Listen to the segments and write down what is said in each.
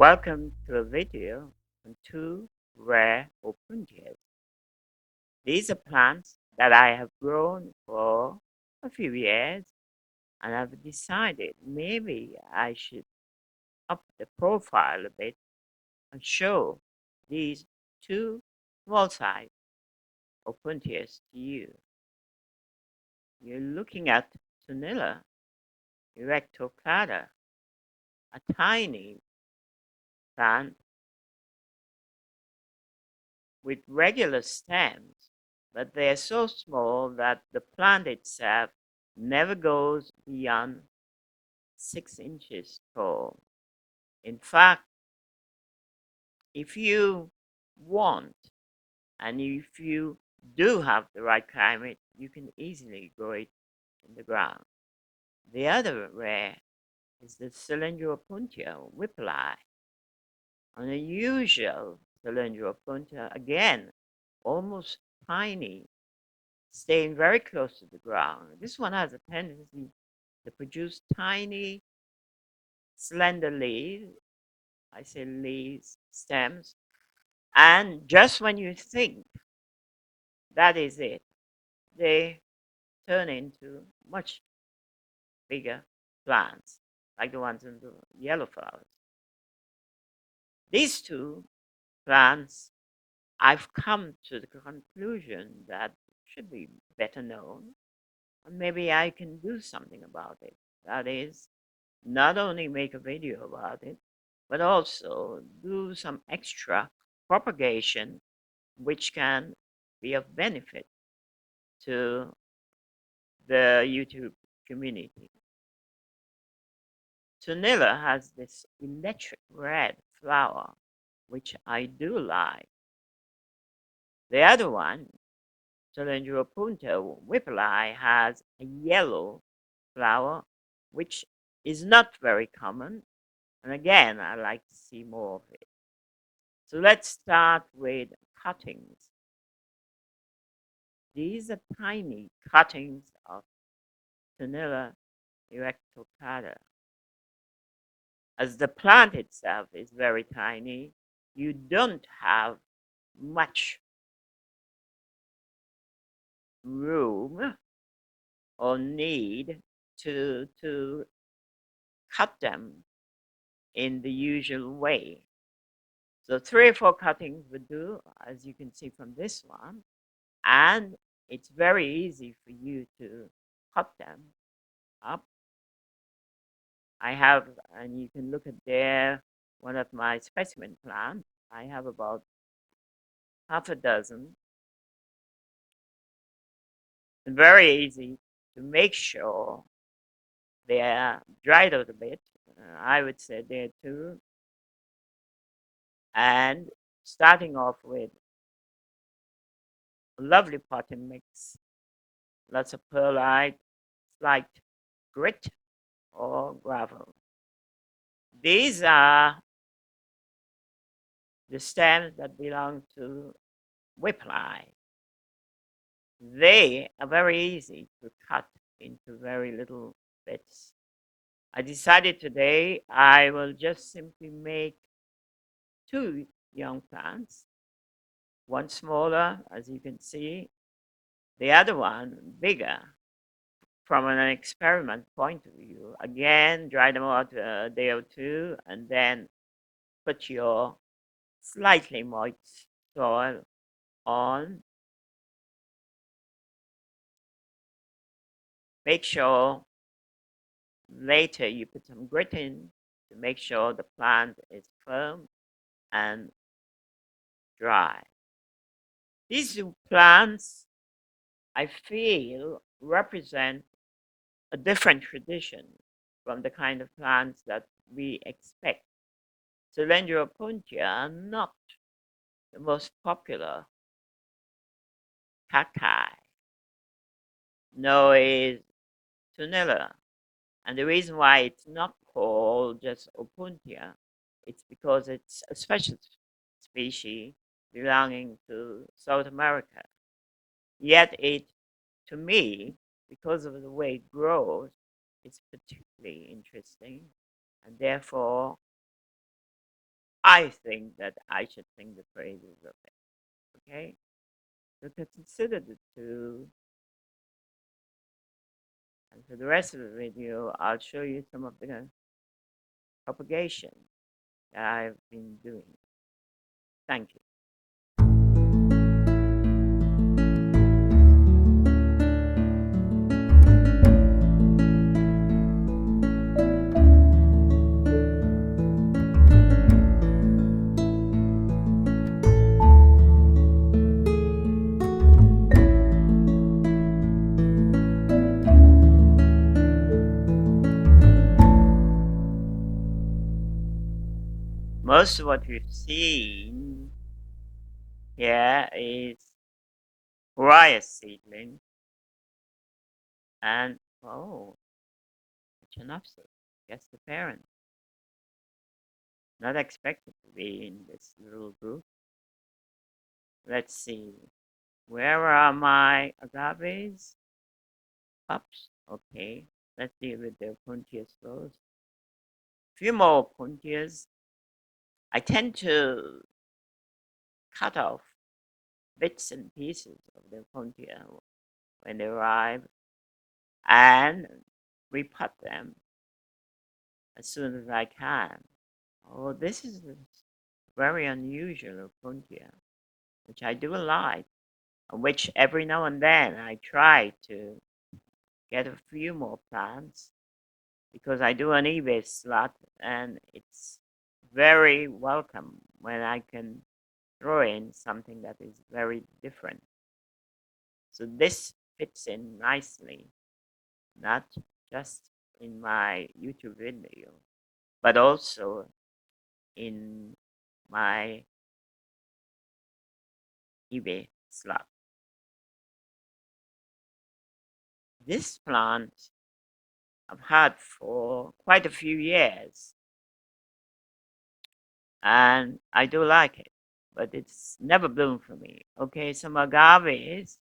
Welcome to a video on two rare Opuntias. These are plants that I have grown for a few years, and I've decided maybe I should up the profile a bit and show these two small size Opuntias to you. You're looking at Tnilla erectoclada, a tiny plant with regular stems, but they are so small that the plant itself never goes beyond 6 inches tall. In fact, if you want and if you do have the right climate, you can easily grow it in the ground. The other rare is the cylindropuntia whipplei, an unusual cylindropuntia, again, almost tiny, staying very close to the ground. This one has a tendency to produce tiny, slender leaves. I say leaves, stems. And just when you think that is it, they turn into much bigger plants, like the ones in the yellow flowers. These two plants, I've come to the conclusion that should be better known, and maybe I can do something about it. That is, not only make a video about it, but also do some extra propagation which can be of benefit to the YouTube community. Tnilla has this electric red flower, which I do like. The other one, cylindropunti whipplei, has a yellow flower, which is not very common. And again, I like to see more of it. So let's start with cuttings. These are tiny cuttings of Tnilla erectoclada. As the plant itself is very tiny, you don't have much room or need to cut them in the usual way. So 3 or 4 cuttings would do, as you can see from this one, and it's very easy for you to cut them up. I have, and you can look at there, one of my specimen plants. I have about half a dozen. And very easy to make sure they are dried out a bit. I would say there too. And starting off with a lovely potting mix, lots of perlite, slight grit or gravel. These are the stems that belong to whipplei. They are very easy to cut into very little bits. I decided today I will just simply make 2 young plants, one smaller, as you can see, the other one bigger. From an experiment point of view, again, dry them out a day or two, and then put your slightly moist soil on. Make sure later you put some grit in to make sure the plant is firm and dry. These 2 plants, I feel, represent a different tradition from the kind of plants that we expect. Cylindropuntia are not the most popular cacti. No is Tnilla. And the reason why it's not called just Opuntia, it's because it's a special species belonging to South America. Yet it, to me, because of the way it grows, it's particularly interesting. And therefore, I think that I should sing the praises of it. Okay? So to consider the two, and for the rest of the video, I'll show you some of the propagation that I've been doing. Thank you. Most of what we've seen here is Uriah seedling and, oh, Chenopsis. Guess the parent. Not expected to be in this little group. Let's see. Where are my agaves? Pups. Okay. Let's deal with the Opuntias first. A few more Opuntias. I tend to cut off bits and pieces of the Opuntia when they arrive and repot them as soon as I can. Oh, this is a very unusual Opuntia, which I do like, and which every now and then I try to get a few more plants because I do an eBay slot and it's very welcome when I can throw in something that is very different. So this fits in nicely, not just in my YouTube video, but also in my eBay slot. This plant I've had for quite a few years and I do like it, but it's never bloomed for me. Okay, some agaves,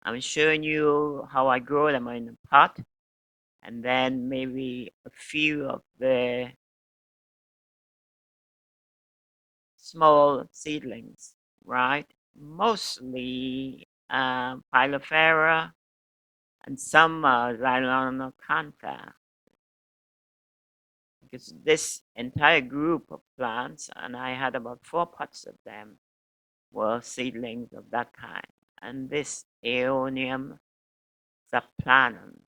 I'm showing you how I grow them in a pot, and then maybe a few of the small seedlings, right? Mostly Pilofera and some Xylonocantha, because this entire group of plants, and I had about 4 pots of them, were seedlings of that kind. And this Aeonium zaplanum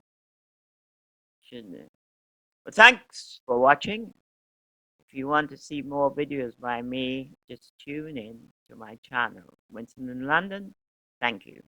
should. Well, thanks for watching. If you want to see more videos by me, just tune in to my channel. Winston in London, thank you.